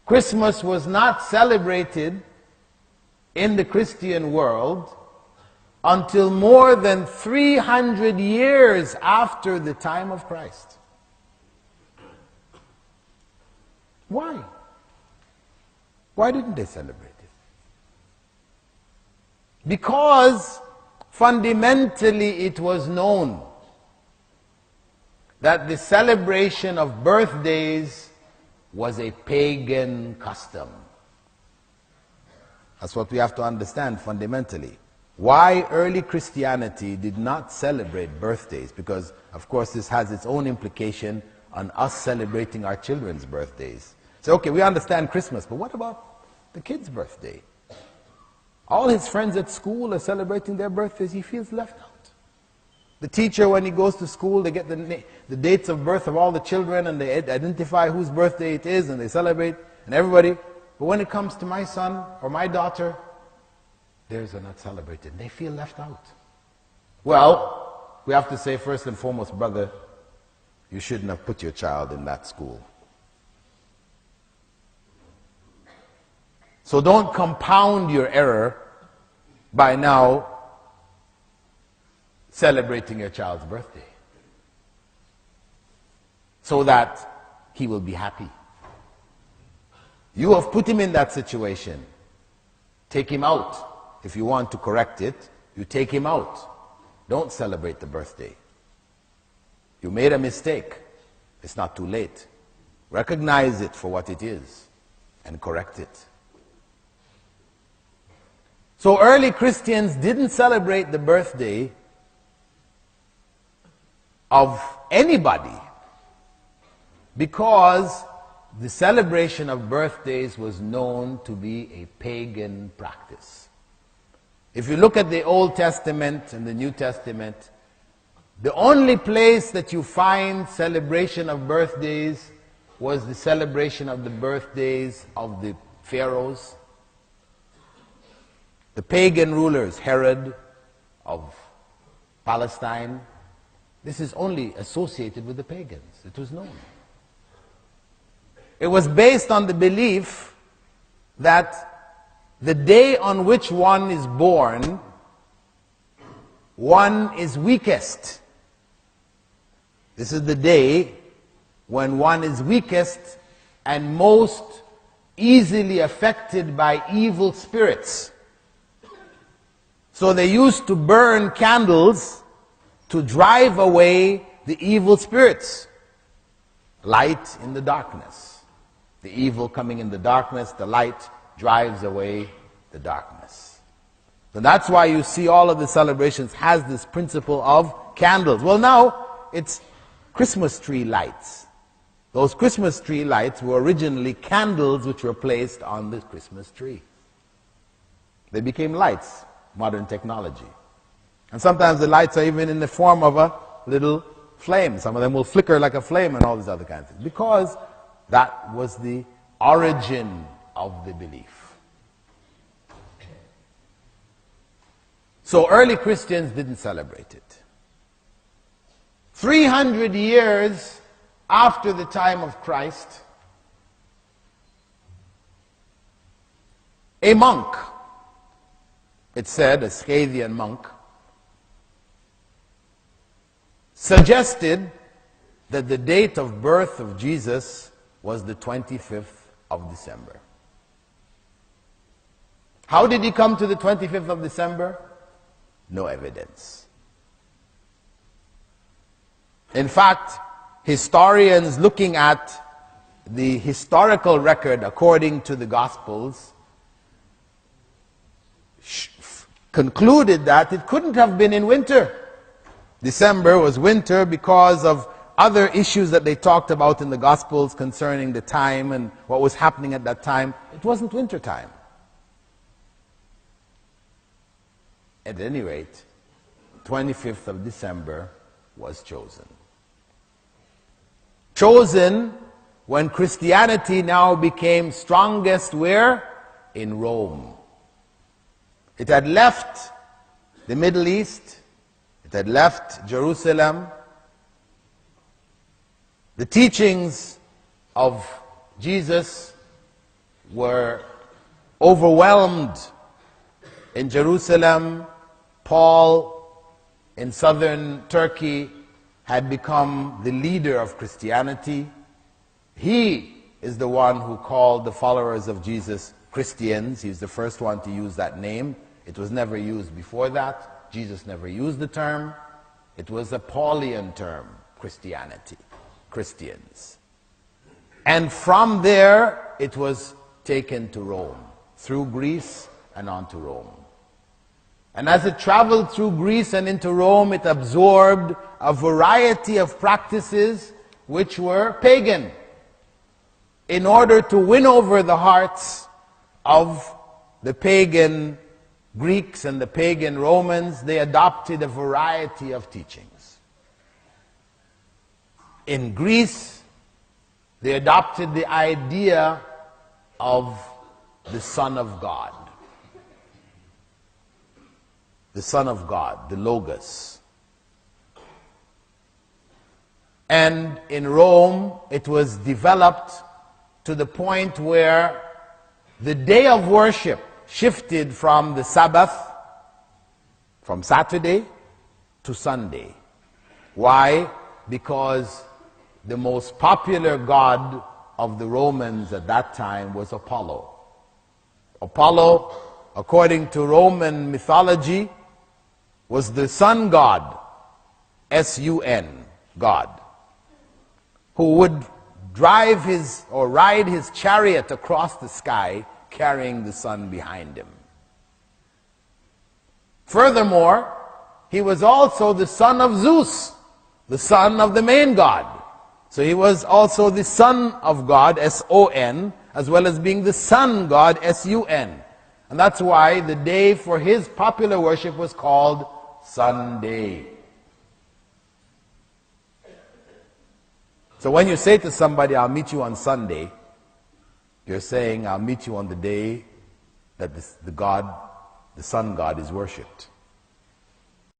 Christmas was not celebrated in the Christian world until more than 300 years after the time of Christ. Why? Why didn't they celebrate it? Because fundamentally it was known that the celebration of birthdays was a pagan custom. That's what we have to understand fundamentally. Why early Christianity did not celebrate birthdays, because of course this has its own implication on us celebrating our children's birthdays. So okay, we understand Christmas, but what about the kid's birthday? All his friends at school are celebrating their birthdays, he feels left out. The teacher, when he goes to school, they get the dates of birth of all the children and they identify whose birthday it is and they celebrate, and everybody. But when it comes to my son or my daughter, theirs are not celebrated. They feel left out. Well, we have to say first and foremost, brother, you shouldn't have put your child in that school. So don't compound your error by now celebrating your child's birthday so that he will be happy. You have put him in that situation. Take him out. If you want to correct it, you take him out. Don't celebrate the birthday. You made a mistake. It's not too late. Recognize it for what it is and correct it. So early Christians didn't celebrate the birthday of anybody because the celebration of birthdays was known to be a pagan practice. If you look at the Old Testament and the New Testament, the only place that you find celebration of birthdays was the celebration of the birthdays of the pharaohs, the pagan rulers, Herod of Palestine. This is only associated with the pagans. It was known. It was based on the belief that the day on which one is born, one is weakest. This is the day when one is weakest and most easily affected by evil spirits. So they used to burn candles to drive away the evil spirits. Light in the darkness. The evil coming in the darkness, the light drives away the darkness. So that's why you see all of the celebrations has this principle of candles. Well, now it's Christmas tree lights. Those Christmas tree lights were originally candles which were placed on the Christmas tree. They became lights, modern technology. And sometimes the lights are even in the form of a little flame. Some of them will flicker like a flame and all these other kinds of things. Because that was the origin of the belief. So early Christians didn't celebrate it. 300 years after the time of Christ, a monk, it said, a Scythian monk, suggested that the date of birth of Jesus was the 25th of December. How did he come to the 25th of December? No evidence. In fact, historians looking at the historical record according to the Gospels concluded that it couldn't have been in winter. December was winter because of other issues that they talked about in the Gospels concerning the time and what was happening at that time. It wasn't winter time. At any rate, 25th of December was chosen. Chosen when Christianity now became strongest where? In Rome. It had left the Middle East. It had left Jerusalem. The teachings of Jesus were overwhelmed. In Jerusalem, Paul in southern Turkey had become the leader of Christianity. He is the one who called the followers of Jesus Christians. He's the first one to use that name. It was never used before that. Jesus never used the term. It was a Paulian term, Christianity, Christians. And from there, it was taken to Rome, through Greece and on to Rome. And as it traveled through Greece and into Rome, it absorbed a variety of practices which were pagan. In order to win over the hearts of the pagan Greeks and the pagan Romans, they adopted a variety of teachings. In Greece, they adopted the idea of the Son of God. The Son of God, the Logos. And in Rome, it was developed to the point where the day of worship shifted from the Sabbath, from Saturday to Sunday. Why? Because the most popular god of the Romans at that time was Apollo. Apollo, according to Roman mythology, was the sun god, S-U-N, God, who would drive his or ride his chariot across the sky carrying the sun behind him. Furthermore, he was also the son of Zeus, the son of the main god. So he was also the Son of God, S-O-N, as well as being the Sun God, S-U-N. And that's why the day for his popular worship was called Sunday. So when you say to somebody, I'll meet you on Sunday, you're saying, I'll meet you on the day that the God, the Sun God, is worshipped.